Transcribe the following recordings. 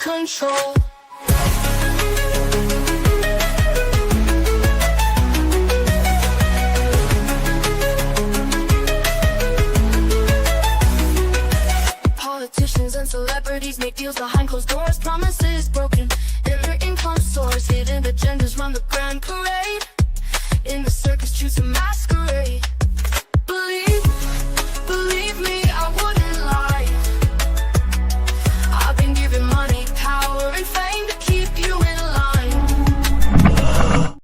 control. Politicians and celebrities make deals behind closed doors, promises broken, and their income soars. Hidden agendas run the grand parade. In the circus, choose a masquerade. Believe me, I wouldn't lie. I've been given money, power, and fame to keep you in line.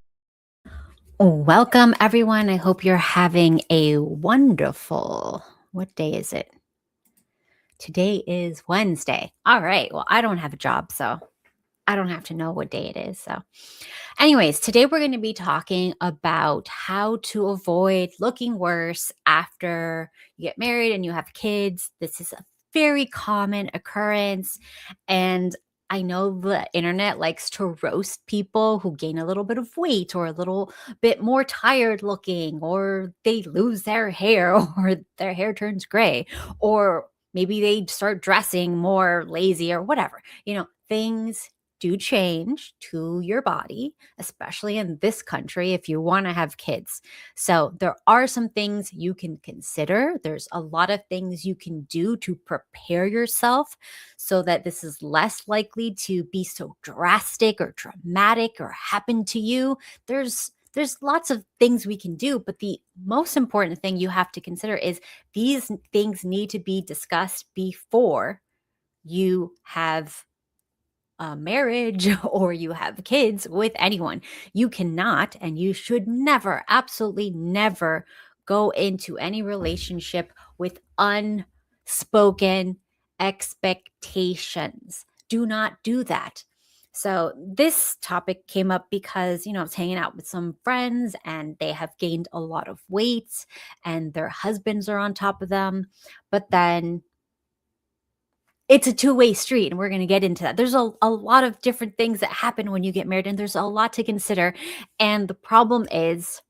Welcome, everyone. I hope you're having a wonderful, what day is it? Today is Wednesday. All right. Well, I don't have a job, so I don't have to know what day it is. So anyways, today we're going to be talking about how to avoid looking worse after you get married and you have kids. This is a very common occurrence. And I know the internet likes to roast people who gain a little bit of weight or a little bit more tired looking, or they lose their hair or their hair turns gray, or maybe they start dressing more lazy or whatever. Things do change to your body, especially in this country if you want to have kids. So there are some things you can consider. There's a lot of things you can do to prepare yourself so that this is less likely to be so drastic or dramatic or happen to you. There's lots of things we can do, but the most important thing you have to consider is these things need to be discussed before you have a marriage or you have kids with anyone. You cannot and you should never, absolutely never go into any relationship with unspoken expectations. Do not do that. So this topic came up because, I was hanging out with some friends and they have gained a lot of weight and their husbands are on top of them. But then it's a two-way street, and we're going to get into that. There's a lot of different things that happen when you get married, and there's a lot to consider. And the problem is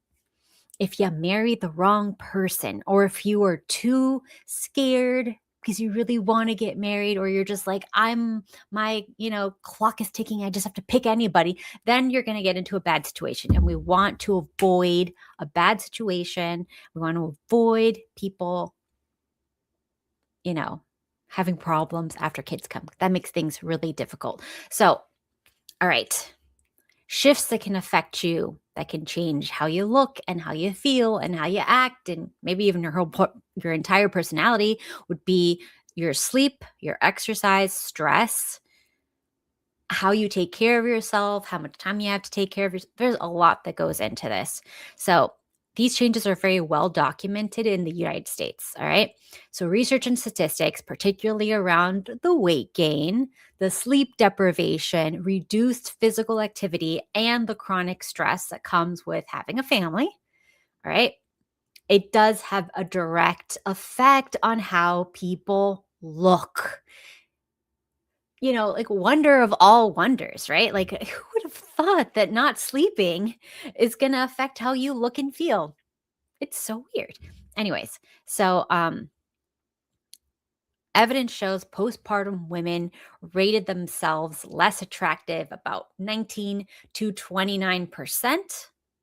if you marry the wrong person, or if you are too scared because you really want to get married, or you're just like, my clock is ticking, I just have to pick anybody, then you're going to get into a bad situation. And we want to avoid a bad situation. We want to avoid people, having problems after kids come. That makes things really difficult. So, all right, shifts that can affect you, that can change how you look and how you feel and how you act, and maybe even your entire personality, would be your sleep, your exercise, stress, how you take care of yourself, how much time you have to take care of yourself. There's a lot that goes into this. So these changes are very well documented in the United States, all right? So research and statistics, particularly around the weight gain, the sleep deprivation, reduced physical activity, and the chronic stress that comes with having a family, all right? It does have a direct effect on how people look. Like wonder of all wonders, right? Like who would have thought that not sleeping is going to affect how you look and feel? It's so weird. Anyways, so evidence shows postpartum women rated themselves less attractive about 19 to 29%,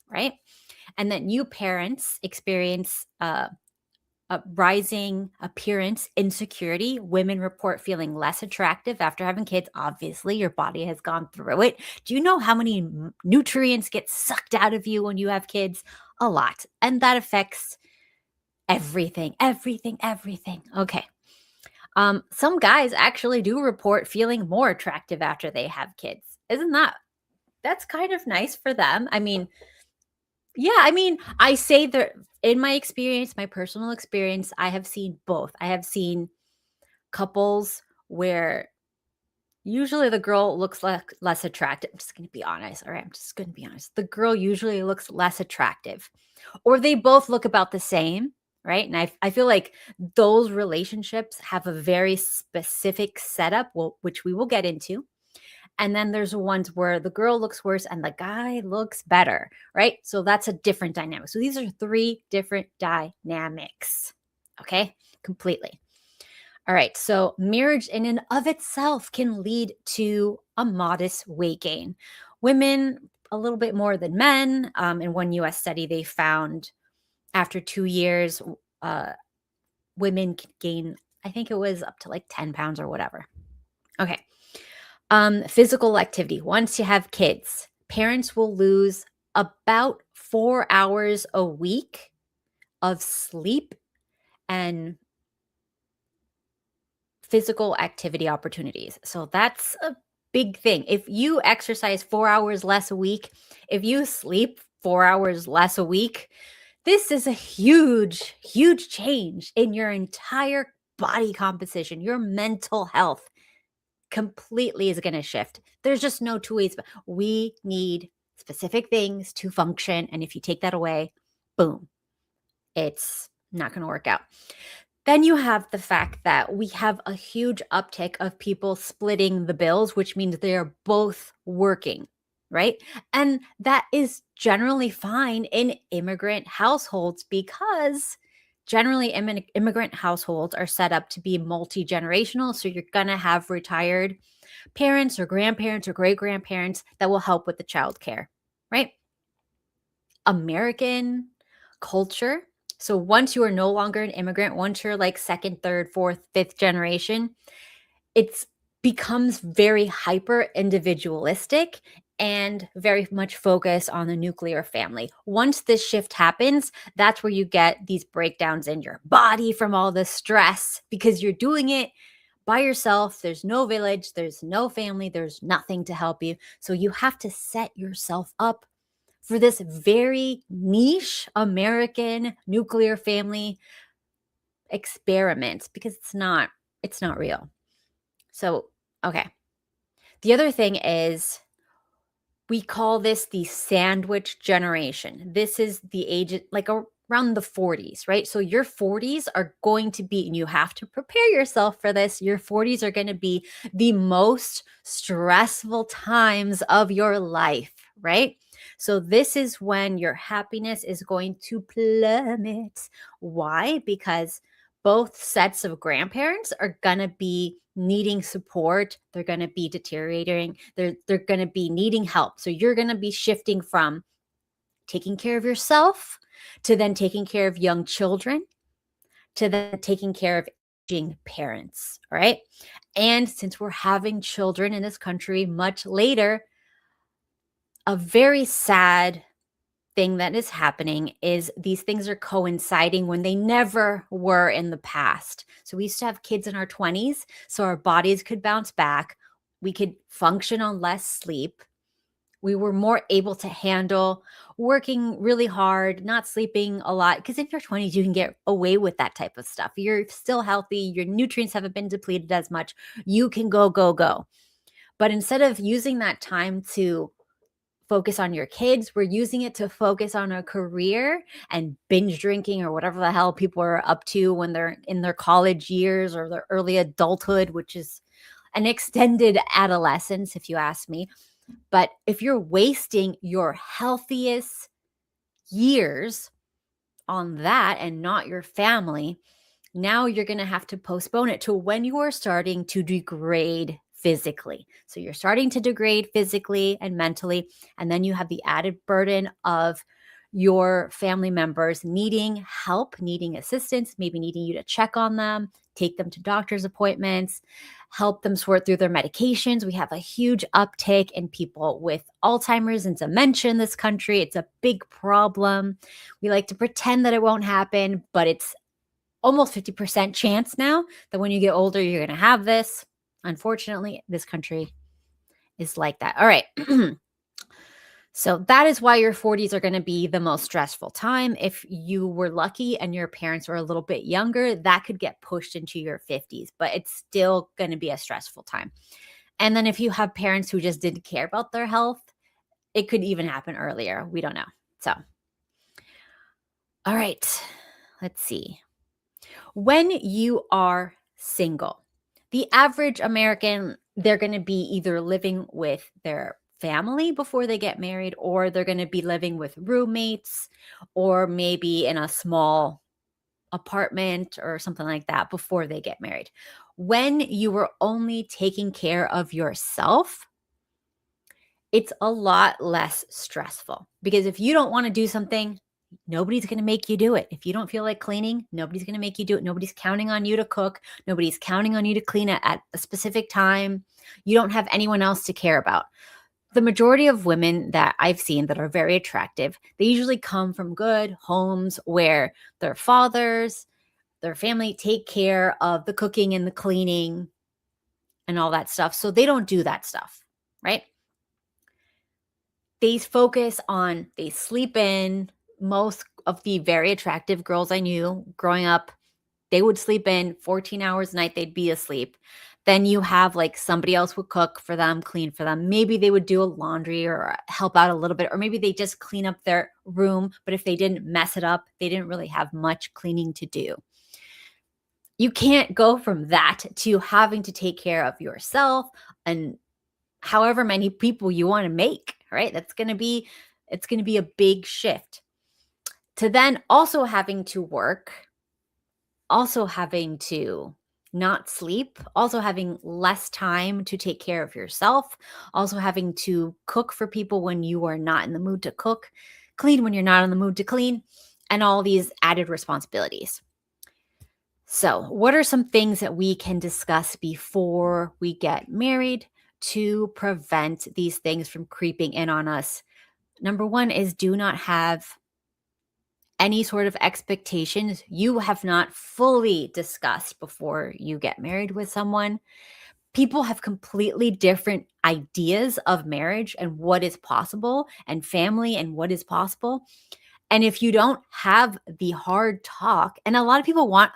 right? And that new parents experience a rising appearance insecurity. Women report feeling less attractive after having kids. Obviously, your body has gone through it. Do you know how many nutrients get sucked out of you when you have kids? A lot. And that affects everything. Okay. Some guys actually do report feeling more attractive after they have kids. That's kind of nice for them. I say that in my experience, my personal experience, I have seen both. I have seen couples where usually the girl looks less attractive. I'm just going to be honest. All right. I'm just going to be honest. The girl usually looks less attractive, or they both look about the same. Right. And I feel like those relationships have a very specific setup, which we will get into. And then there's ones where the girl looks worse and the guy looks better, right? So that's a different dynamic. So these are three different dynamics, okay? Completely. All right, so marriage in and of itself can lead to a modest weight gain. Women, a little bit more than men. In one US study, they found after 2 years, uh, women can gain, I think it was up to like 10 pounds or whatever. Okay. Physical activity. Once you have kids, parents will lose about 4 hours a week of sleep and physical activity opportunities. So that's a big thing. If you exercise 4 hours less a week, if you sleep 4 hours less a week, this is a huge, huge change in your entire body composition. Your mental health completely is going to shift. There's just no two ways. We need specific things to function. And if you take that away, boom, it's not going to work out. Then you have the fact that we have a huge uptick of people splitting the bills, which means they are both working, right? And that is generally fine in immigrant households because generally immigrant households are set up to be multi-generational. So you're going to have retired parents or grandparents or great-grandparents that will help with the childcare, right? American culture. So once you are no longer an immigrant, once you're like second, third, fourth, fifth generation, it becomes very hyper individualistic and very much focused on the nuclear family. Once this shift happens, that's where you get these breakdowns in your body from all the stress because you're doing it by yourself. There's no village, there's no family, there's nothing to help you. So you have to set yourself up for this very niche American nuclear family experiment because it's not real. So, okay. The other thing is we call this the sandwich generation. This is the age like around the 40s, right? So your 40s are going to be, and you have to prepare yourself for this. Your 40s are going to be the most stressful times of your life, right? So this is when your happiness is going to plummet. Why? Because both sets of grandparents are going to be needing support. They're going to be deteriorating. They're going to be needing help. So you're going to be shifting from taking care of yourself to then taking care of young children to then taking care of aging parents, all right? And since we're having children in this country much later, a very sad thing that is happening is these things are coinciding when they never were in the past. So we used to have kids in our 20s, so our bodies could bounce back. We could function on less sleep. We were more able to handle working really hard, not sleeping a lot. Because in your 20s, you can get away with that type of stuff. You're still healthy. Your nutrients haven't been depleted as much. You can go, go, go. But instead of using that time to focus on your kids, we're using it to focus on a career and binge drinking or whatever the hell people are up to when they're in their college years or their early adulthood, which is an extended adolescence, if you ask me. But if you're wasting your healthiest years on that and not your family, now you're going to have to postpone it to when you are starting to degrade physically. So you're starting to degrade physically and mentally, and then you have the added burden of your family members needing help, needing assistance, maybe needing you to check on them, take them to doctor's appointments, help them sort through their medications. We have a huge uptake in people with Alzheimer's and dementia in this country. It's a big problem. We like to pretend that it won't happen, but it's almost 50% chance now that when you get older, you're going to have this. Unfortunately, this country is like that. All right. So that is why your 40s are going to be the most stressful time. If you were lucky and your parents were a little bit younger, that could get pushed into your 50s, but it's still going to be a stressful time. And then if you have parents who just didn't care about their health, it could even happen earlier. We don't know. So, all right, let's see. When you are single, the average American, they're going to be either living with their family before they get married, or they're going to be living with roommates, or maybe in a small apartment or something like that before they get married. when you were only taking care of yourself, it's a lot less stressful, because if you don't want to do something, nobody's going to make you do it. If you don't feel like cleaning, nobody's going to make you do it. Nobody's counting on you to cook. Nobody's counting on you to clean it at a specific time. You don't have anyone else to care about. The majority of women that I've seen that are very attractive, they usually come from good homes where their fathers, their family take care of the cooking and the cleaning and all that stuff. So they don't do that stuff, right? They focus on, they sleep in. Most of the very attractive girls I knew growing up, they would sleep in 14 hours a night. They'd be asleep. Then you have like somebody else would cook for them, clean for them. Maybe they would do a laundry or help out a little bit, or maybe they just clean up their room. But if they didn't mess it up, they didn't really have much cleaning to do. You can't go from that to having to take care of yourself and however many people you want to make, right? It's going to be a big shift. To then also having to work, also having to not sleep, also having less time to take care of yourself, also having to cook for people when you are not in the mood to cook, clean when you're not in the mood to clean, and all these added responsibilities. So, what are some things that we can discuss before we get married to prevent these things from creeping in on us? Number one is, do not have any sort of expectations you have not fully discussed before you get married with someone. People have completely different ideas of marriage and what is possible, and family and what is possible. And if you don't have the hard talk, and a lot of people want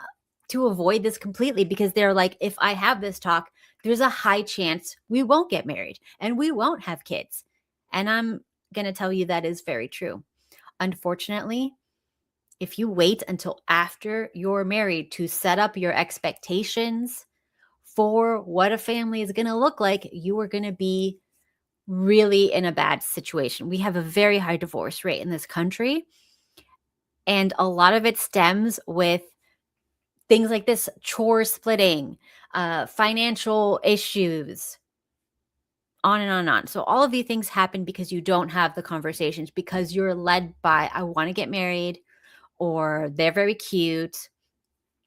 to avoid this completely because they're like, if I have this talk, there's a high chance we won't get married and we won't have kids. And I'm going to tell you that is very true. Unfortunately, if you wait until after you're married to set up your expectations for what a family is going to look like, you are going to be really in a bad situation. We have a very high divorce rate in this country, and a lot of it stems with things like this: chore splitting, financial issues, on and on and on. So all of these things happen because you don't have the conversations, because you're led by, I want to get married, or they're very cute,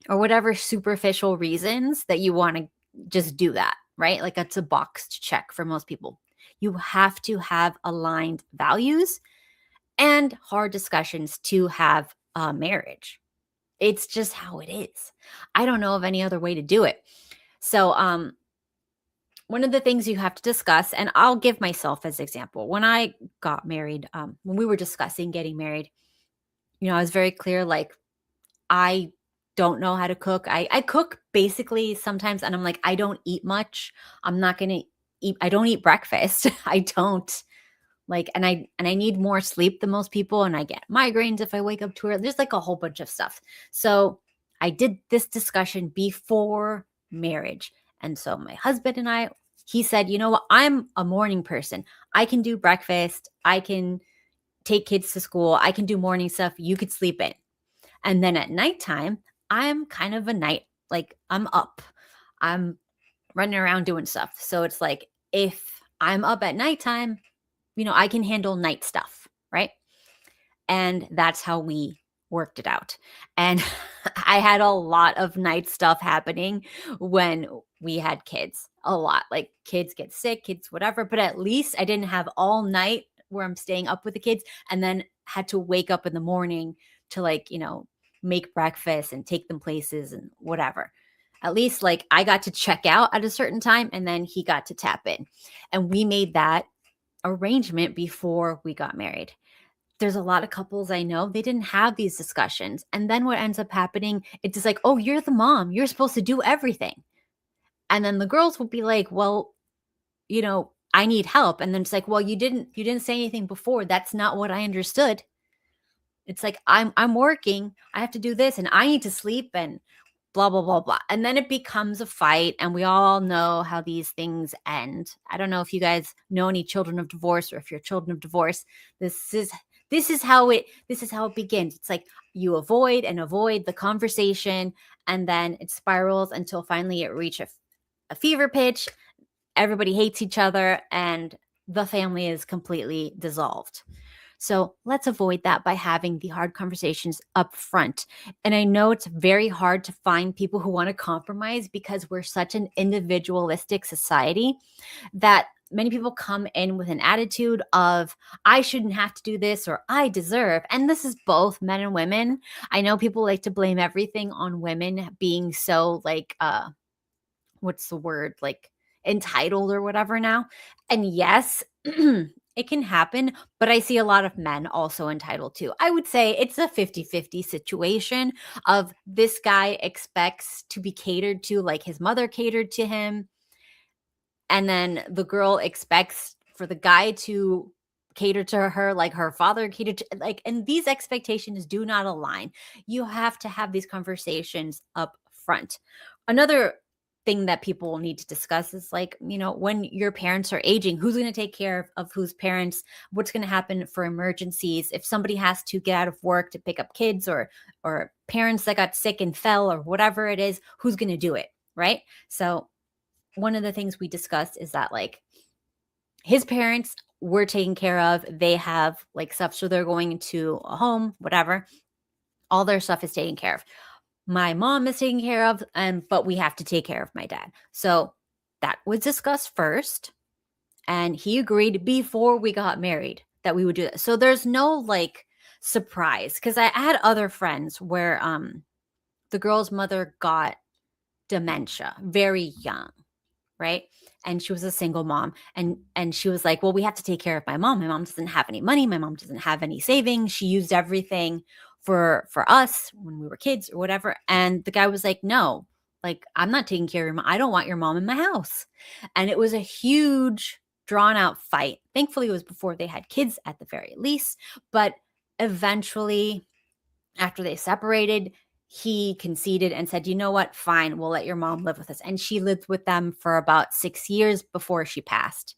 or whatever superficial reasons that you want to just do that, right? Like it's a box to check for most people. You have to have aligned values and hard discussions to have a marriage. It's just how it is. I don't know of any other way to do it. So, one of the things you have to discuss, and I'll give myself as example. When I got married, when we were discussing getting married, I was very clear, like, I don't know how to cook. I cook basically sometimes, and I'm like, I don't eat much. I'm not going to eat. I don't eat breakfast. I don't. Like, and I need more sleep than most people, and I get migraines if I wake up too early. There's like a whole bunch of stuff. So I did this discussion before marriage. And so my husband and he said, you know what? I'm a morning person. I can do breakfast. I can take kids to school. I can do morning stuff. You could sleep in. And then at nighttime, I'm kind of like I'm up. I'm running around doing stuff. So it's like, if I'm up at nighttime, I can handle night stuff, right? And that's how we worked it out. And I had a lot of night stuff happening when we had kids. A lot. Like, kids get sick, kids whatever, but at least I didn't have all night where I'm staying up with the kids and then had to wake up in the morning to make breakfast and take them places and whatever. At least like I got to check out at a certain time and then he got to tap in. And we made that arrangement before we got married. There's a lot of couples I know, they didn't have these discussions. And then what ends up happening, it's just like, oh, you're the mom. You're supposed to do everything. And then the girls will be like, well, I need help. And then it's like, well, you didn't say anything before. That's not what I understood. It's like, I'm working. I have to do this and I need to sleep and blah, blah, blah, blah. And then it becomes a fight. And we all know how these things end. I don't know if you guys know any children of divorce, or if you're children of divorce. This is how it begins. It's like you avoid the conversation, and then it spirals until finally it reaches a fever pitch. Everybody hates each other, and the family is completely dissolved. So let's avoid that by having the hard conversations up front. And I know it's very hard to find people who want to compromise because we're such an individualistic society that many people come in with an attitude of, I shouldn't have to do this, or I deserve. And this is both men and women. I know people like to blame everything on women being so like, what's the word? Like entitled or whatever now. And yes, it can happen, but I see a lot of men also entitled too. I would say it's a 50-50 situation of this guy expects to be catered to like his mother catered to him. And then the girl expects for the guy to cater to her like her father catered to, like, and these expectations do not align. You have to have these conversations up front. Another thing that people need to discuss is like, when your parents are aging, who's going to take care of whose parents, what's going to happen for emergencies, if somebody has to get out of work to pick up kids, or parents that got sick and fell, or whatever it is, who's going to do it, right? So one of the things we discussed is that like his parents were taken care of. They have like stuff, so they're going into a home, whatever. All their stuff is taken care of. My mom is taken care of, but we have to take care of my dad. So that was discussed first, and he agreed before we got married that we would do that. So there's no like surprise, because I had other friends where the girl's mother got dementia very young, right? And she was a single mom, and she was like, well, we have to take care of my mom. My mom doesn't have any money. My mom doesn't have any savings. She used everything for us when we were kids or whatever. And the guy was like, no, like, I'm not taking care of your mom. I don't want your mom in my house. And it was a huge drawn out fight. Thankfully, it was before they had kids at the very least. But eventually, after they separated, he conceded and said, you know what, fine, we'll let your mom live with us. And she lived with them for about 6 years before she passed.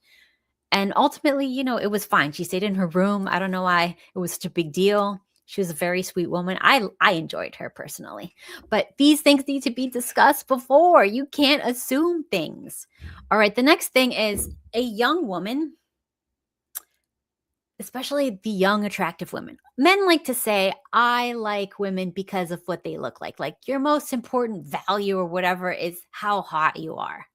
And ultimately, it was fine. She stayed in her room. I don't know why it was such a big deal. She was a very sweet woman. I enjoyed her personally. But these things need to be discussed before. You can't assume things. All right, the next thing is a young woman, especially the young, attractive women. Men like to say, I like women because of what they look like. Like, your most important value or whatever is how hot you are.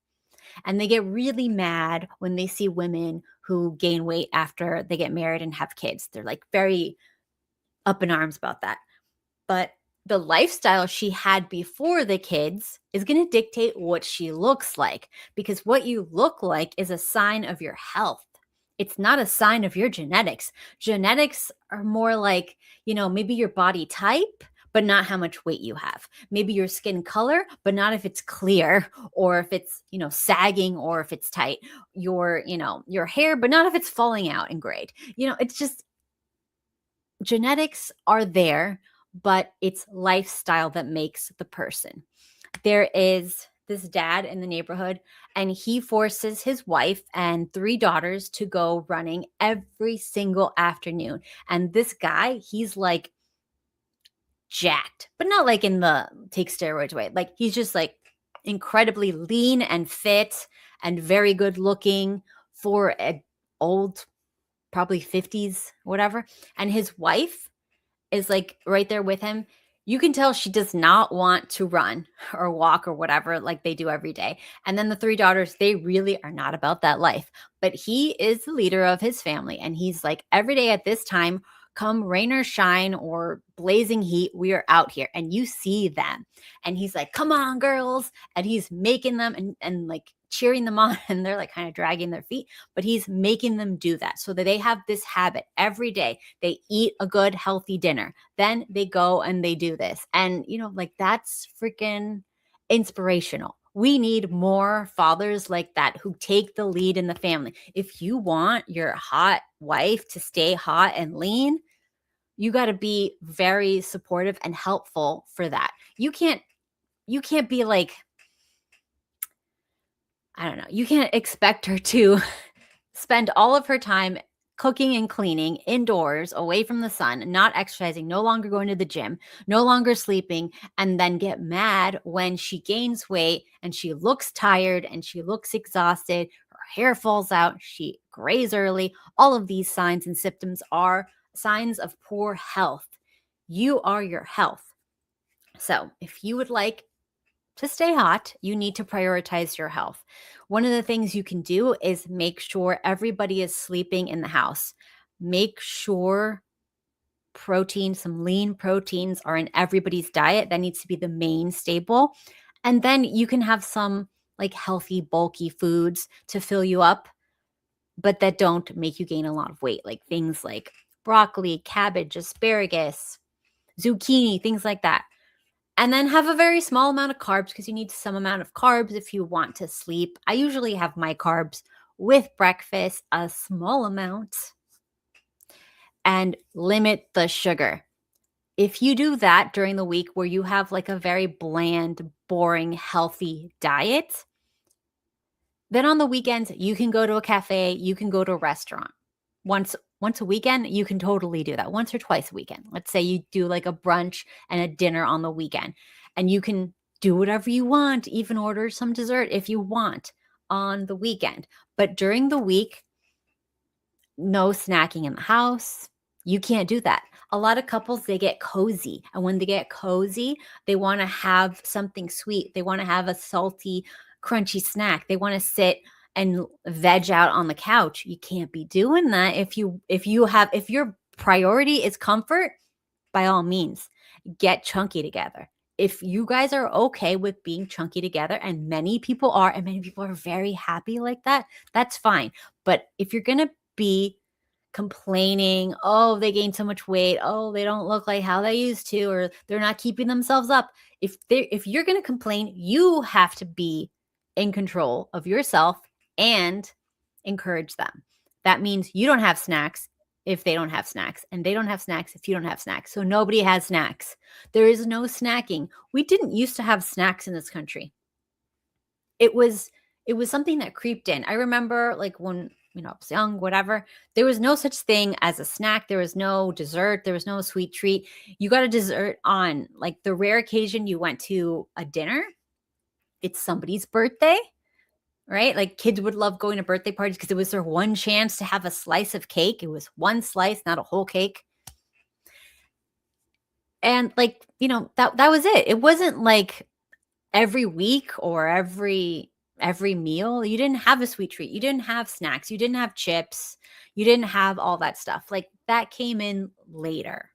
And they get really mad when they see women who gain weight after they get married and have kids. They're like very up in arms about that. But the lifestyle she had before the kids is going to dictate what she looks like, because what you look like is a sign of your health. It's not a sign of your genetics. Genetics are more like, maybe your body type, but not how much weight you have. Maybe your skin color, but not if it's clear, or if it's, sagging, or if it's tight. Your hair, but not if it's falling out and grayed. It's just, genetics are there, but it's lifestyle that makes the person. There is this dad in the neighborhood, and he forces his wife and 3 daughters to go running every single afternoon. And this guy, he's like jacked, but not like in the take steroids way. Like, he's just like incredibly lean and fit and very good looking for an old, probably 50s, whatever. And his wife is like right there with him. You can tell she does not want to run or walk or whatever like they do every day. And then the 3 daughters, they really are not about that life. But he is the leader of his family. And he's like, every day at this time, come rain or shine or blazing heat, we are out here. And you see them. And he's like, come on, girls. And he's making them and like cheering them on. And they're like kind of dragging their feet. But he's making them do that so that they have this habit every day. They eat a good, healthy dinner. Then they go and they do this. And, like, that's freaking inspirational. We need more fathers like that who take the lead in the family. If you want your hot wife to stay hot and lean, you got to be very supportive and helpful for that. You can't be like, I don't know, you can't expect her to spend all of her time cooking and cleaning indoors, away from the sun, not exercising, no longer going to the gym, no longer sleeping, and then get mad when she gains weight and she looks tired and she looks exhausted, her hair falls out, she grays early. All of these signs and symptoms are signs of poor health. You are your health. So if you would like to stay hot, you need to prioritize your health. One of the things you can do is make sure everybody is sleeping in the house. Make sure protein, some lean proteins are in everybody's diet. That needs to be the main staple. And then you can have some like healthy, bulky foods to fill you up, but that don't make you gain a lot of weight, like things like broccoli, cabbage, asparagus, zucchini, things like that. And then have a very small amount of carbs because you need some amount of carbs if you want to sleep. I usually have my carbs with breakfast, a small amount, and limit the sugar. If you do that during the week where you have like a very bland, boring, healthy diet, then on the weekends, you can go to a cafe, you can go to a restaurant. Once a weekend, you can totally do that. Once or twice a weekend. Let's say you do like a brunch and a dinner on the weekend, and you can do whatever you want, even order some dessert if you want on the weekend. But during the week, no snacking in the house. You can't do that. A lot of couples, they get cozy. And when they get cozy, they want to have something sweet. They want to have a salty, crunchy snack. They want to sit and veg out on the couch. You can't be doing that if your priority is comfort. By all means, get chunky together. If you guys are okay with being chunky together, and many people are, and many people are very happy like that, that's fine. But if you're going to be complaining, oh, they gained so much weight, oh, they don't look like how they used to, or they're not keeping themselves up. If you're going to complain, you have to be in control of yourself and encourage them. That means you don't have snacks if they don't have snacks, and they don't have snacks if you don't have snacks. So nobody has snacks. There is no snacking. We didn't used to have snacks in this country. It was something that creeped in. I remember like when I was young, whatever, there was no such thing as a snack. There was no dessert. There was no sweet treat. You got a dessert on like the rare occasion you went to a dinner. It's somebody's birthday, right? Like kids would love going to birthday parties because it was their one chance to have a slice of cake. It was one slice, not a whole cake. And like, that was it. It wasn't like every week or every meal. You didn't have a sweet treat. You didn't have snacks. You didn't have chips. You didn't have all that stuff. Like that came in later.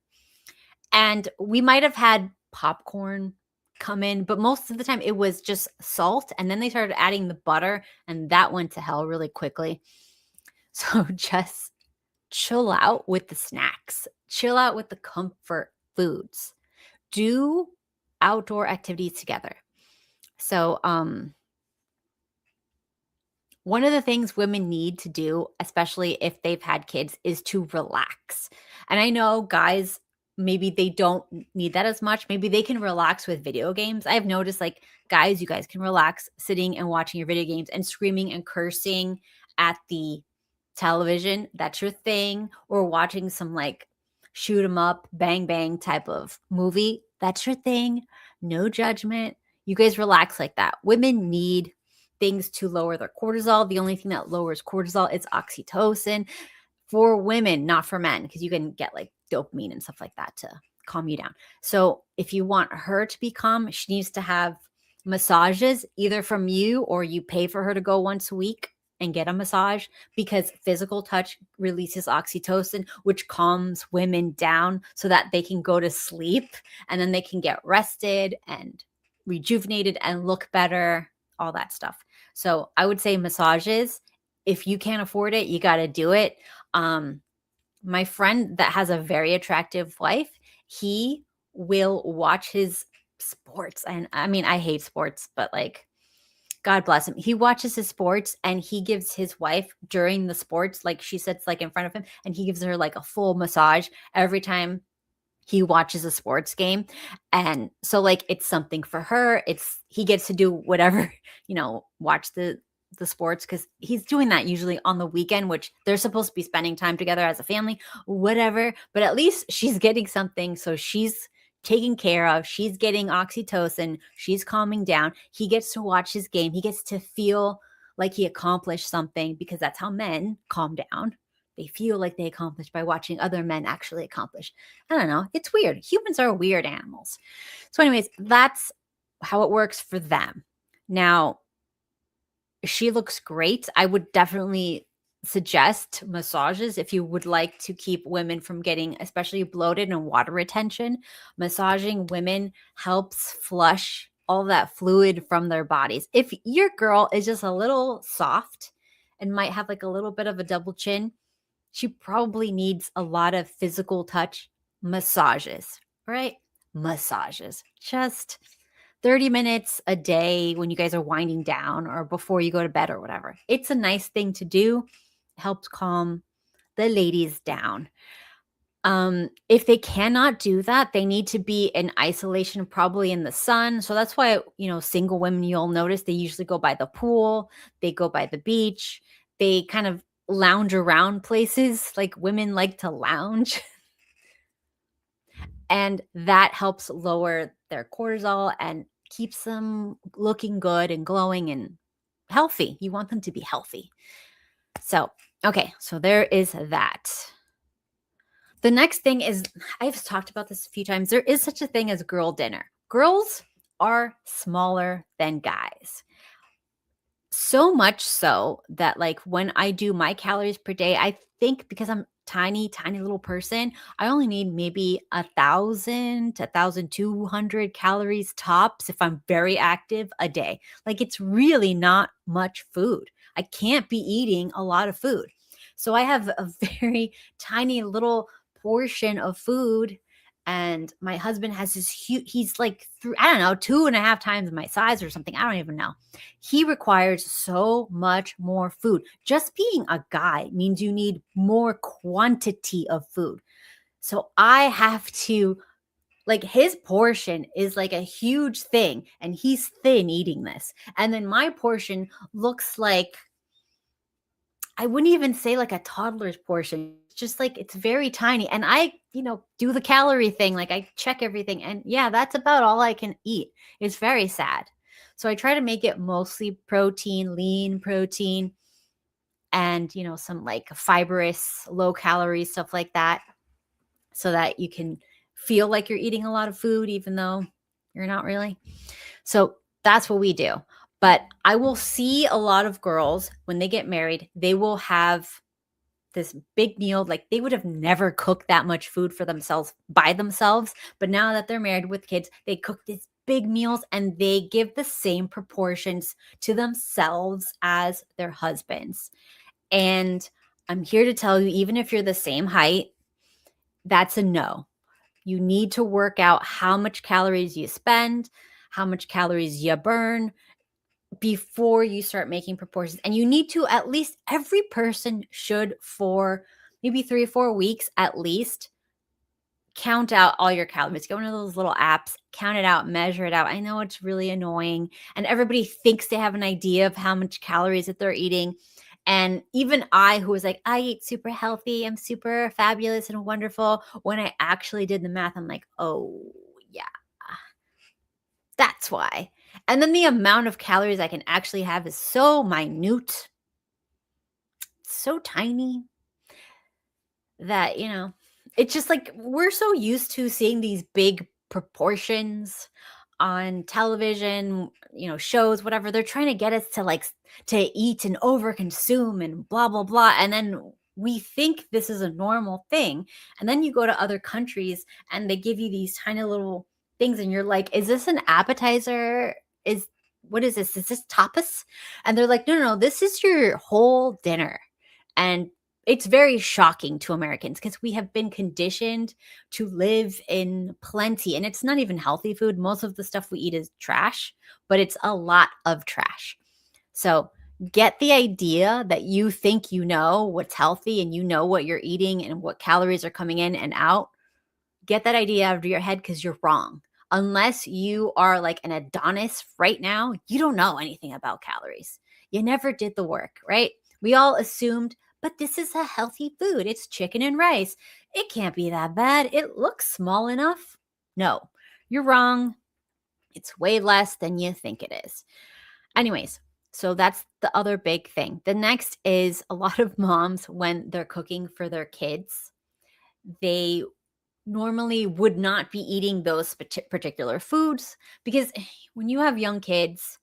And we might have had popcorn come in, but most of the time it was just salt. And then they started adding the butter, and that went to hell really quickly. So just chill out with the snacks. Chill out with the comfort foods. Do outdoor activities together. So, one of the things women need to do, especially if they've had kids, is to relax. And I know guys, maybe they don't need that as much. Maybe they can relax with video games. I've noticed like guys, you guys can relax sitting and watching your video games and screaming and cursing at the television. That's your thing. Or watching some like shoot 'em up, bang, bang type of movie. That's your thing. No judgment. You guys relax like that. Women need things to lower their cortisol. The only thing that lowers cortisol is oxytocin for women, not for men, because you can get like dopamine and stuff like that to calm you down. So if you want her to be calm, she needs to have massages either from you, or you pay for her to go once a week and get a massage, because physical touch releases oxytocin, which calms women down so that they can go to sleep, and then they can get rested and rejuvenated and look better, all that stuff. So I would say massages. If you can't afford it, you got to do it. My friend that has a very attractive wife, he will watch his sports. And I mean, I hate sports, but like, God bless him. He watches his sports and he gives his wife during the sports, like she sits like in front of him, and he gives her like a full massage every time he watches a sports game. And so like it's something for her. He gets to do whatever, watch the the sports because he's doing that usually on the weekend, which they're supposed to be spending time together as a family, whatever. But at least she's getting something. So she's taken care of. She's getting oxytocin. She's calming down. He gets to watch his game. He gets to feel like he accomplished something because that's how men calm down. They feel like they accomplished by watching other men actually accomplish. I don't know. It's weird. Humans are weird animals. So anyways, that's how it works for them. Now, she looks great. I would definitely suggest massages if you would like to keep women from getting especially bloated and water retention. Massaging women helps flush all that fluid from their bodies. If your girl is just a little soft and might have like a little bit of a double chin, she probably needs a lot of physical touch massages, right? Massages. Just 30 minutes a day when you guys are winding down or before you go to bed or whatever. It's a nice thing to do. Helps calm the ladies down. If they cannot do that, they need to be in isolation, probably in the sun. So that's why, single women, you'll notice they usually go by the pool, they go by the beach, they kind of lounge around places like women like to lounge. And that helps lower their cortisol and keeps them looking good and glowing and healthy. You want them to be healthy. So, okay, so there is that. The next thing is, I've talked about this a few times. There is such a thing as girl dinner. Girls are smaller than guys. So much so that like when I do my calories per day, I think because I'm tiny little person, I only need maybe 1,000 to 1,200 calories tops if I'm very active a day. Like it's really not much food. I can't be eating a lot of food. So I have a very tiny little portion of food. And my husband has this huge, he's like, 2.5 times my size or something. I don't even know. He requires so much more food. Just being a guy means you need more quantity of food. So I have to, like, his portion is like a huge thing and he's thin eating this. And then my portion looks like, I wouldn't even say like a toddler's portion. It's just like it's very tiny. And I, do the calorie thing. Like I check everything. And yeah, that's about all I can eat. It's very sad. So I try to make it mostly protein, lean protein, and, some like fibrous, low calorie stuff like that. So that you can feel like you're eating a lot of food, even though you're not really. So that's what we do. But I will see a lot of girls when they get married, they will have this big meal. Like they would have never cooked that much food for themselves by themselves. But now that they're married with kids, they cook these big meals and they give the same proportions to themselves as their husbands. And I'm here to tell you, even if you're the same height, that's a no. You need to work out how much calories you spend, how much calories you burn before you start making proportions. And you need to, at least every person should, for maybe 3 or 4 weeks at least, count out all your calories. Get one of those little apps, count it out, measure it out. I know it's really annoying and everybody thinks they have an idea of how much calories that they're eating. And even I, who was like, I eat super healthy, I'm super fabulous and wonderful, when I actually did the math, I'm like, oh yeah, that's why. And then the amount of calories I can actually have is so minute, so tiny that, it's just like we're so used to seeing these big proportions on television, shows, whatever. They're trying to get us to eat and overconsume and blah, blah, blah. And then we think this is a normal thing. And then you go to other countries and they give you these tiny little things and you're like, is this an appetizer? What is this? Is this tapas? And they're like, no, this is your whole dinner. And it's very shocking to Americans because we have been conditioned to live in plenty, and it's not even healthy food. Most of the stuff we eat is trash, but it's a lot of trash. So get the idea that you think you know what's healthy and you know what you're eating and what calories are coming in and out. Get that idea out of your head because you're wrong. Unless you are like an Adonis right now, you don't know anything about calories. You never did the work, right? We all assumed, but this is a healthy food. It's chicken and rice. It can't be that bad. It looks small enough. No, you're wrong. It's way less than you think it is. Anyways, so that's the other big thing. The next is a lot of moms, when they're cooking for their kids, they normally would not be eating those particular foods, because when you have young kids,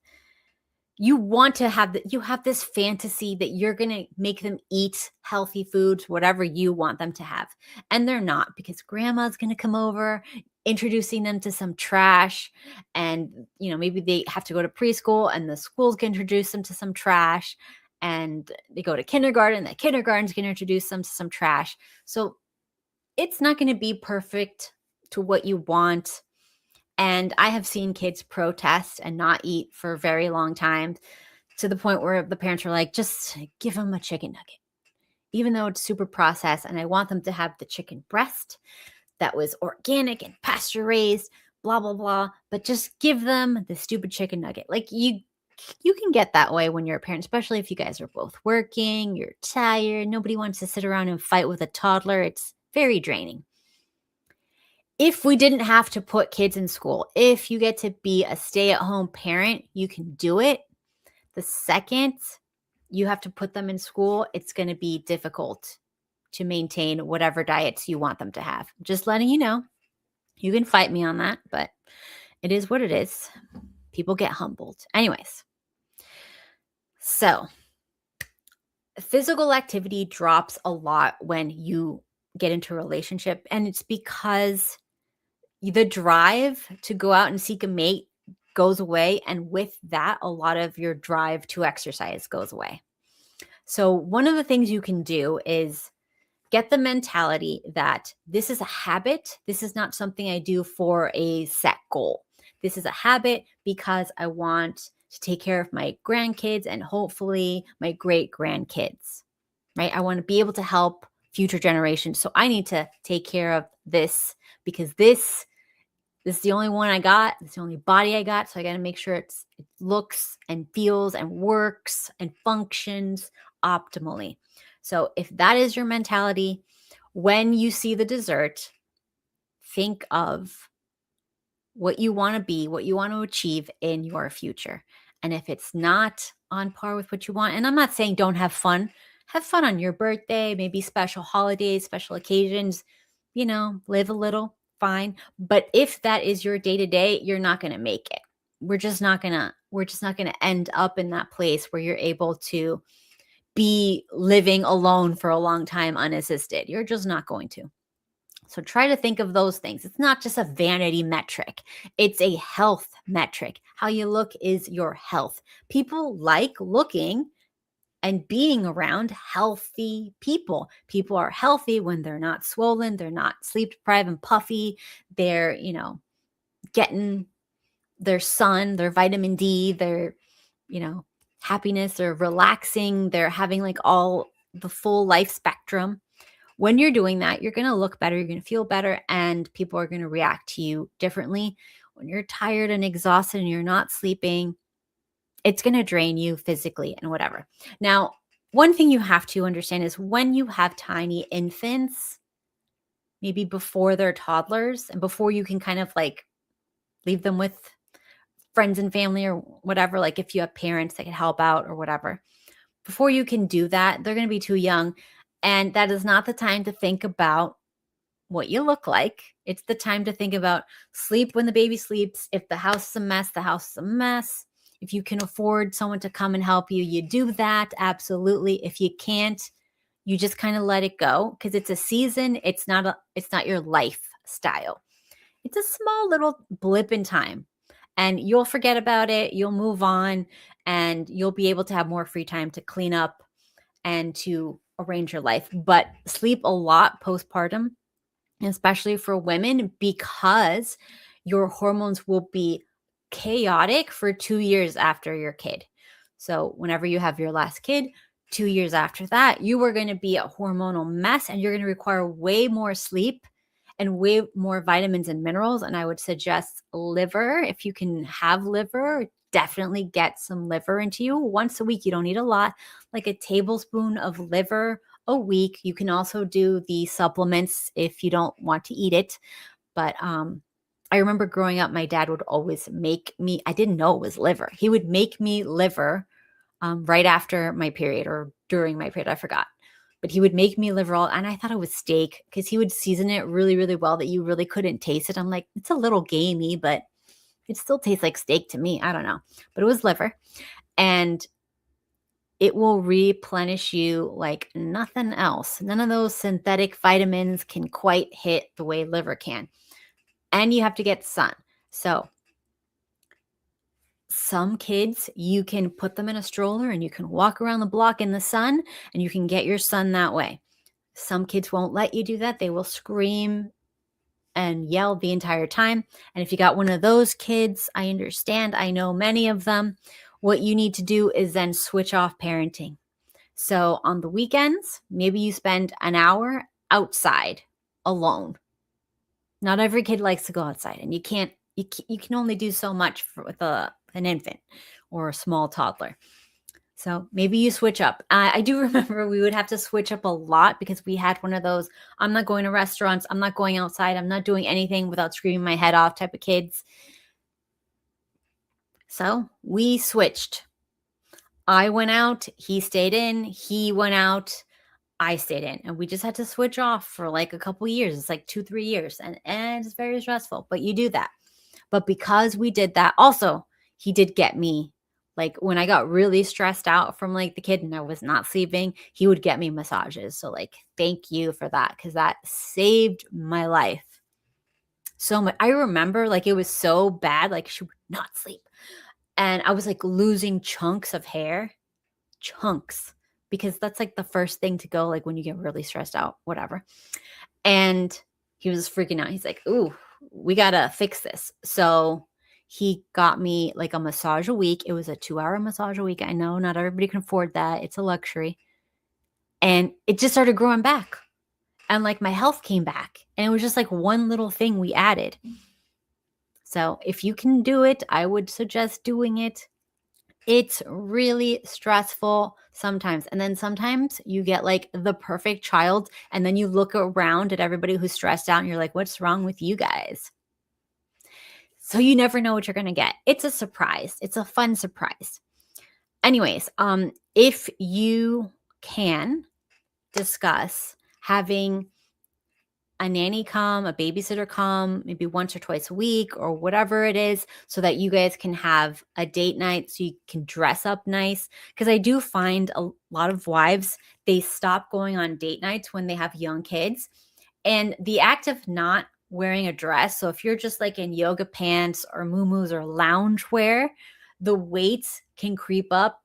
you want to have you have this fantasy that you're going to make them eat healthy foods, whatever you want them to have. And they're not, because grandma's going to come over, introducing them to some trash. And, maybe they have to go to preschool and the schools can introduce them to some trash. And they go to kindergarten, the kindergarten's going to introduce them to some trash. So it's not going to be perfect to what you want. And I have seen kids protest and not eat for a very long time, to the point where the parents are like, just give them a chicken nugget, even though it's super processed. And I want them to have the chicken breast that was organic and pasture raised, blah, blah, blah. But just give them the stupid chicken nugget. Like you can get that way when you're a parent, especially if you guys are both working, you're tired. Nobody wants to sit around and fight with a toddler. It's very draining. If we didn't have to put kids in school, if you get to be a stay-at-home parent, you can do it. The second you have to put them in school, it's going to be difficult to maintain whatever diets you want them to have. Just letting you know. You can fight me on that, but it is what it is. People get humbled. Anyways, so physical activity drops a lot when you get into a relationship, and it's because the drive to go out and seek a mate goes away. And with that, a lot of your drive to exercise goes away. So one of the things you can do is get the mentality that this is a habit. This is not something I do for a set goal. This is a habit because I want to take care of my grandkids and hopefully my great grandkids, right? I want to be able to help future generations. So I need to take care of this, because this is the only one I got. It's the only body I got. So I got to make sure it looks and feels and works and functions optimally. So if that is your mentality, when you see the dessert, think of what you want to be, what you want to achieve in your future. And if it's not on par with what you want, and I'm not saying don't have fun on your birthday, maybe special holidays, special occasions, live a little, fine. But if that is your day-to-day, you're not going to make it. We're just not going to end up in that place where you're able to be living alone for a long time unassisted. You're just not going to. So try to think of those things. It's not just a vanity metric. It's a health metric. How you look is your health. People like looking and being around healthy people. People are healthy when they're not swollen, they're not sleep deprived and puffy. They're, getting their sun, their vitamin D, their, happiness, they're relaxing, they're having like all the full life spectrum. When you're doing that, you're going to look better, you're going to feel better, and people are going to react to you differently. When you're tired and exhausted and you're not sleeping, it's going to drain you physically and whatever. Now, one thing you have to understand is when you have tiny infants, maybe before they're toddlers and before you can kind of like leave them with friends and family or whatever, like if you have parents that can help out or whatever, before you can do that, they're going to be too young. And that is not the time to think about what you look like. It's the time to think about sleep when the baby sleeps. If the house is a mess, the house is a mess. If you can afford someone to come and help you, you do that. Absolutely. If you can't, you just kind of let it go, because it's a season. It's not your lifestyle. It's a small little blip in time, and you'll forget about it. You'll move on, and you'll be able to have more free time to clean up and to arrange your life. But sleep a lot postpartum, especially for women, because your hormones will be chaotic for 2 years after your kid. So whenever you have your last kid, 2 years after that, you are going to be a hormonal mess, and you're going to require way more sleep and way more vitamins and minerals. And I would suggest liver. If you can have liver, definitely get some liver into you once a week. You don't need a lot, like a tablespoon of liver a week. You can also do the supplements if you don't want to eat it. But I remember growing up, my dad would always make me, I didn't know it was liver. He would make me liver right after my period or during my period. I forgot. But he would make me liver all, and I thought it was steak because he would season it really, really well that you really couldn't taste it. I'm like, it's a little gamey, but it still tastes like steak to me. I don't know. But it was liver. And it will replenish you like nothing else. None of those synthetic vitamins can quite hit the way liver can. And you have to get sun. So some kids, you can put them in a stroller and you can walk around the block in the sun and you can get your sun that way. Some kids won't let you do that. They will scream and yell the entire time. And if you got one of those kids, I understand. I know many of them. What you need to do is then switch off parenting. So on the weekends, maybe you spend an hour outside alone. Not every kid likes to go outside, and you can only do so much with an infant or a small toddler. So maybe you switch up. I do remember we would have to switch up a lot because we had one of those, I'm not going to restaurants, I'm not going outside, I'm not doing anything without screaming my head off type of kids. So we switched. I went out, he stayed in, he went out, I stayed in, and we just had to switch off for like a couple years. It's like 2-3 years, and it's very stressful, but you do that. But because we did that, also, he did get me, like when I got really stressed out from like the kid and I was not sleeping, he would get me massages. So like, thank you for that, because that saved my life so much. I remember like it was so bad, like she would not sleep. And I was like losing chunks of hair, because that's like the first thing to go, like when you get really stressed out, whatever. And he was freaking out. He's like, ooh, we got to fix this. So he got me like a massage a week. It was a 2-hour massage a week. I know not everybody can afford that. It's a luxury. And it just started growing back. And like my health came back. And it was just like one little thing we added. So if you can do it, I would suggest doing it. It's really stressful sometimes. And then sometimes you get like the perfect child, and then you look around at everybody who's stressed out and you're like, what's wrong with you guys? So you never know what you're going to get. It's a surprise. It's a fun surprise. Anyways, if you can discuss having a nanny come, a babysitter come, maybe once or twice a week or whatever it is, so that you guys can have a date night so you can dress up nice. Because I do find a lot of wives, they stop going on date nights when they have young kids. And the act of not wearing a dress, so if you're just like in yoga pants or muumuus or loungewear, the weight can creep up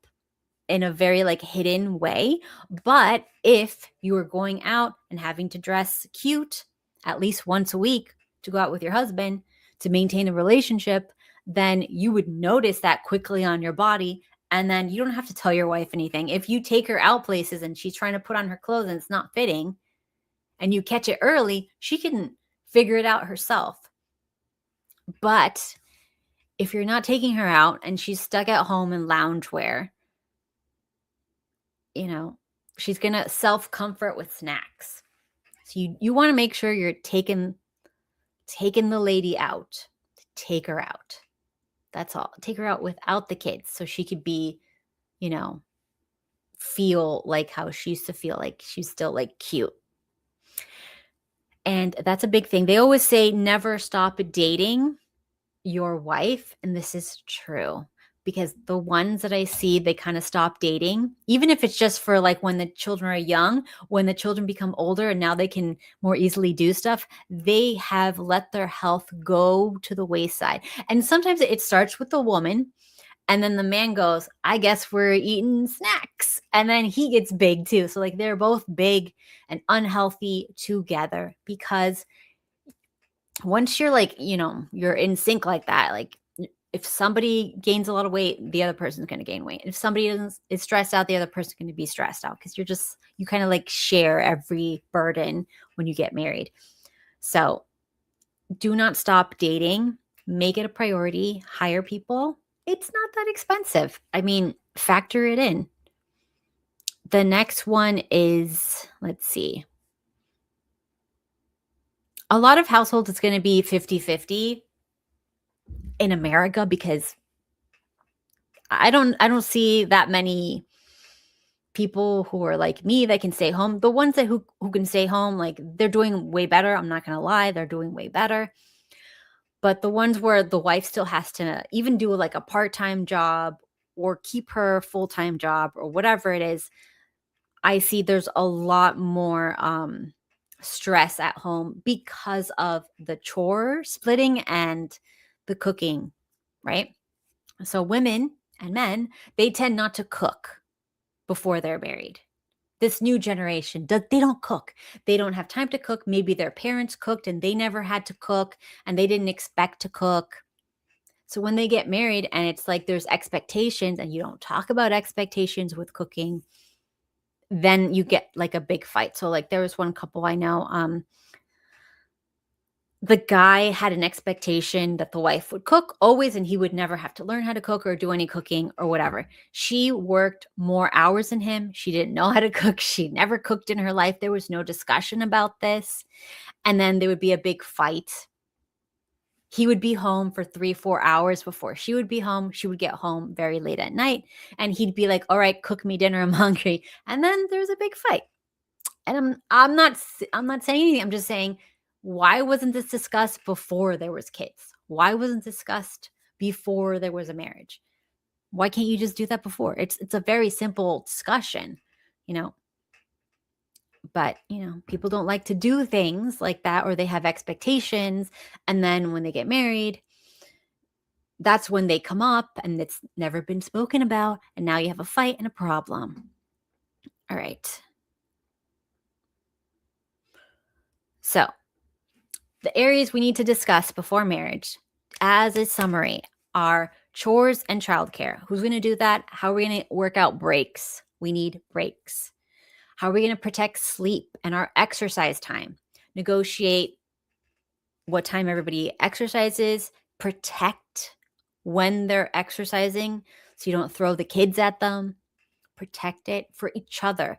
in a very like hidden way. But if you are going out and having to dress cute at least once a week to go out with your husband to maintain a relationship, then you would notice that quickly on your body. And then you don't have to tell your wife anything. If you take her out places and she's trying to put on her clothes and it's not fitting and you catch it early, she can figure it out herself. But if you're not taking her out and she's stuck at home in loungewear, she's going to self-comfort with snacks. So you want to make sure you're taking the lady out. Take her out. That's all. Take her out without the kids so she could be, feel like how she used to feel, like she's still like cute. And that's a big thing. They always say never stop dating your wife. And this is true. Because the ones that I see, they kind of stop dating, even if it's just for like when the children are young, when the children become older and now they can more easily do stuff, they have let their health go to the wayside. And sometimes it starts with the woman, and then the man goes, I guess we're eating snacks. And then he gets big too. So like they're both big and unhealthy together, because once you're like, you're in sync like that, like if somebody gains a lot of weight, the other person's going to gain weight. If somebody is stressed out, the other person's going to be stressed out, because you kind of like share every burden when you get married. So do not stop dating. Make it a priority. Hire people It's not that expensive. I mean, factor it in. The next one is, let's see. A lot of households, it's going to be 50-50 in America because I don't see that many people who are like me that can stay home. The ones that who can stay home, like they're doing way better. I'm not going to lie, they're doing way better. But the ones where the wife still has to even do like a part-time job or keep her full-time job or whatever it is, I see there's a lot more stress at home because of the chore splitting and the cooking, right? So women and men, they tend not to cook before they're married. This new generation, they don't cook. They don't have time to cook. Maybe their parents cooked and they never had to cook and they didn't expect to cook. So when they get married and it's like there's expectations and you don't talk about expectations with cooking, then you get like a big fight. So like there was one couple I know, the guy had an expectation that the wife would cook always and he would never have to learn how to cook or do any cooking or whatever. She worked more hours than him. She didn't know how to cook. She never cooked in her life. There was no discussion about this. And then there would be a big fight. He would be home for 3-4 hours before she would be home. She would get home very late at night and he'd be like, all right, cook me dinner. I'm hungry. And then there's a big fight. And I'm not saying anything. I'm just saying, why wasn't this discussed before there was kids? Why wasn't discussed before there was a marriage? Why can't you just do that before? It's a very simple discussion, you know. But, you know, people don't like to do things like that, or they have expectations, and then when they get married, that's when they come up and it's never been spoken about, and now you have a fight and a problem. All right. So, the areas we need to discuss before marriage, as a summary, are chores and childcare. Who's going to do that? How are we going to work out breaks? We need breaks. How are we going to protect sleep and our exercise time? Negotiate what time everybody exercises. Protect when they're exercising so you don't throw the kids at them. Protect it for each other.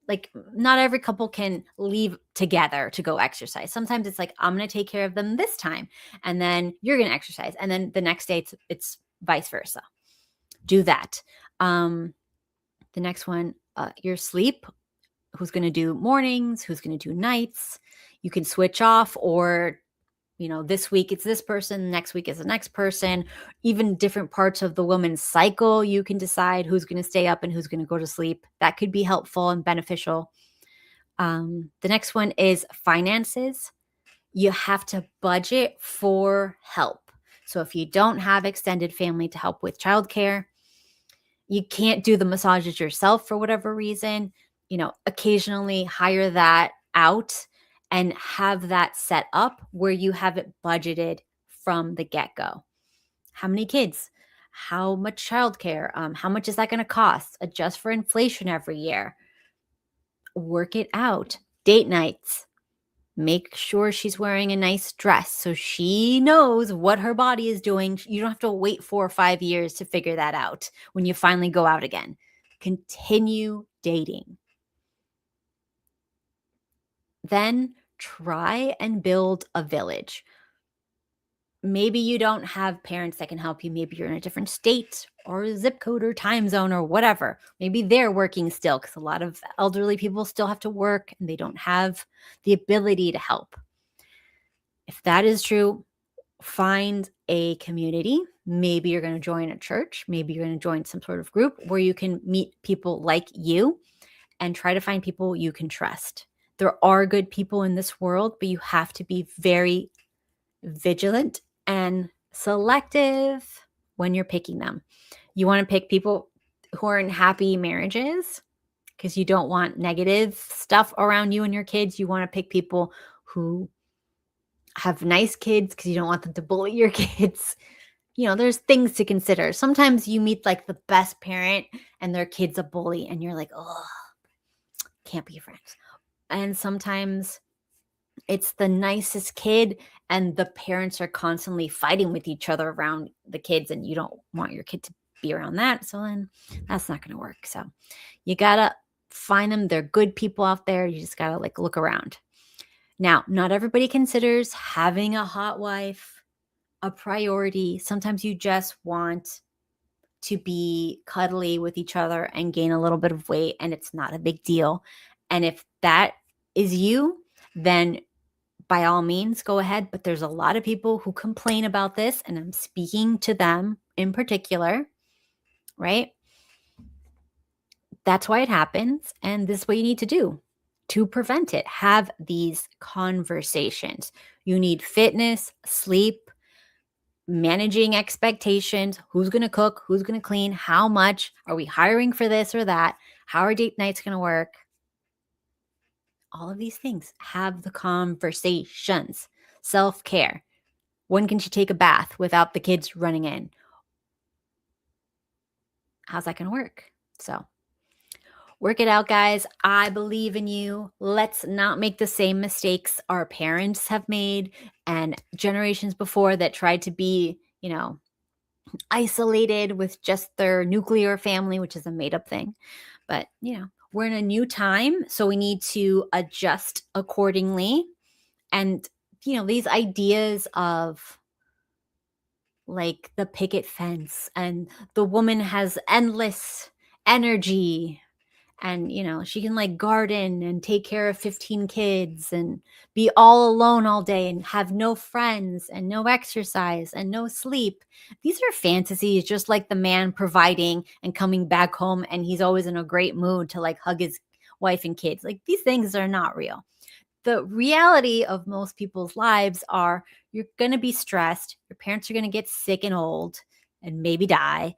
Like, not every couple can leave together to go exercise. Sometimes it's like, I'm going to take care of them this time, and then you're going to exercise, and then the next day it's vice versa. Do that. The next one, your sleep. Who's going to do mornings? Who's going to do nights? You can switch off, or you know, this week it's this person, next week is the next person. Even different parts of the woman's cycle, you can decide who's going to stay up and who's going to go to sleep. That could be helpful and beneficial. The next one is finances. You have to budget for help. So if you don't have extended family to help with childcare, you can't do the massages yourself for whatever reason, you know, occasionally hire that out and have that set up where you have it budgeted from the get-go. How many kids? How much childcare? How much is that going to cost? Adjust for inflation every year. Work it out. Date nights. Make sure she's wearing a nice dress so she knows what her body is doing. You don't have to wait 4 or 5 years to figure that out when you finally go out again. Continue dating. Then try and build a village. Maybe you don't have parents that can help you. Maybe you're in a different state or zip code or time zone or whatever. Maybe they're working still, because a lot of elderly people still have to work and they don't have the ability to help. If that is true, find a community. Maybe you're going to join a church. Maybe you're going to join some sort of group where you can meet people like you, and try to find people you can trust. There are good people in this world, but you have to be very vigilant and selective when you're picking them. You want to pick people who are in happy marriages because you don't want negative stuff around you and your kids. You want to pick people who have nice kids because you don't want them to bully your kids. You know, there's things to consider. Sometimes you meet like the best parent and their kid's a bully and you're like, oh, can't be friends. And sometimes it's the nicest kid, and the parents are constantly fighting with each other around the kids, and you don't want your kid to be around that. So then that's not going to work. So you got to find them. They're good people out there. You just got to like look around. Now, not everybody considers having a hot wife a priority. Sometimes you just want to be cuddly with each other and gain a little bit of weight, and it's not a big deal. And if that is you, then by all means, go ahead. But there's a lot of people who complain about this, and I'm speaking to them in particular, right? That's why it happens. And this is what you need to do to prevent it. Have these conversations. You need fitness, sleep, managing expectations. Who's going to cook? Who's going to clean? How much? Are we hiring for this or that? How are date nights going to work? All of these things. Have the conversations. Self-care. When can she take a bath without the kids running in? How's that going to work? So work it out, guys. I believe in you. Let's not make the same mistakes our parents have made and generations before that tried to be, isolated with just their nuclear family, which is a made-up thing. But, we're in a new time, so we need to adjust accordingly. And, these ideas of like the picket fence and the woman has endless energy and she can like garden and take care of 15 kids and be all alone all day and have no friends and no exercise and no sleep. These are fantasies, just like the man providing and coming back home and he's always in a great mood to like hug his wife and kids. Like these things are not real. The reality of most people's lives are you're going to be stressed. Your parents are going to get sick and old and maybe die.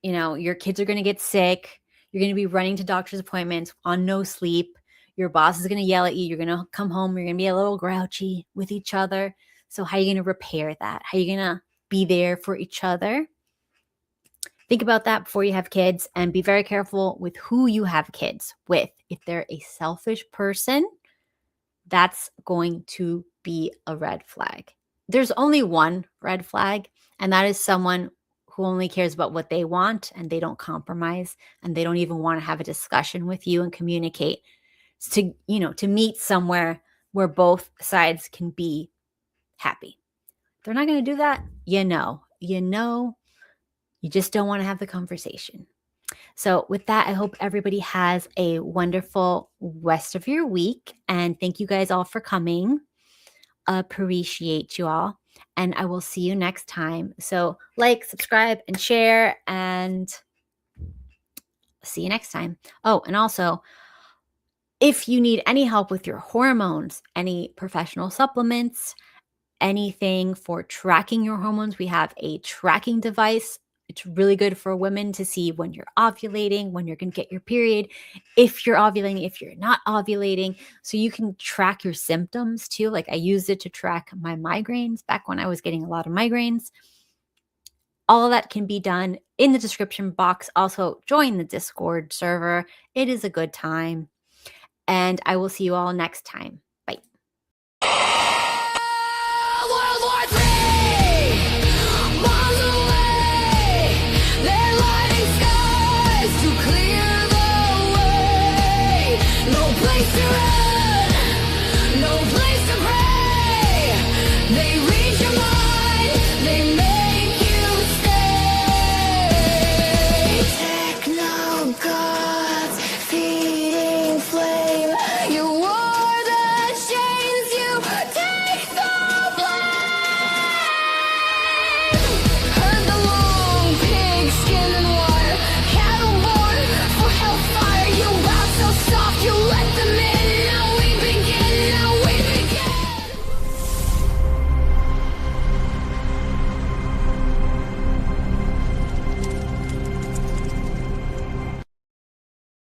Your kids are going to get sick. You're going to be running to doctor's appointments on no sleep. Your boss is going to yell at you. You're going to come home. You're going to be a little grouchy with each other. So how are you going to repair that? How are you going to be there for each other? Think about that before you have kids and be very careful with who you have kids with. If they're a selfish person, that's going to be a red flag. There's only one red flag, and that is someone who only cares about what they want and they don't compromise and they don't even want to have a discussion with you and communicate to meet somewhere where both sides can be happy. They're not going to do that. You just don't want to have the conversation. So with that, I hope everybody has a wonderful rest of your week. And thank you guys all for coming. Appreciate you all. And I will see you next time. So like, subscribe, and share. And see you next time. Oh, and also, if you need any help with your hormones, any professional supplements, anything for tracking your hormones, we have a tracking device. It's really good for women to see when you're ovulating, when you're going to get your period, if you're ovulating, if you're not ovulating. So you can track your symptoms too. Like I used it to track my migraines back when I was getting a lot of migraines. All of that can be done in the description box. Also, join the Discord server. It is a good time. And I will see you all next time.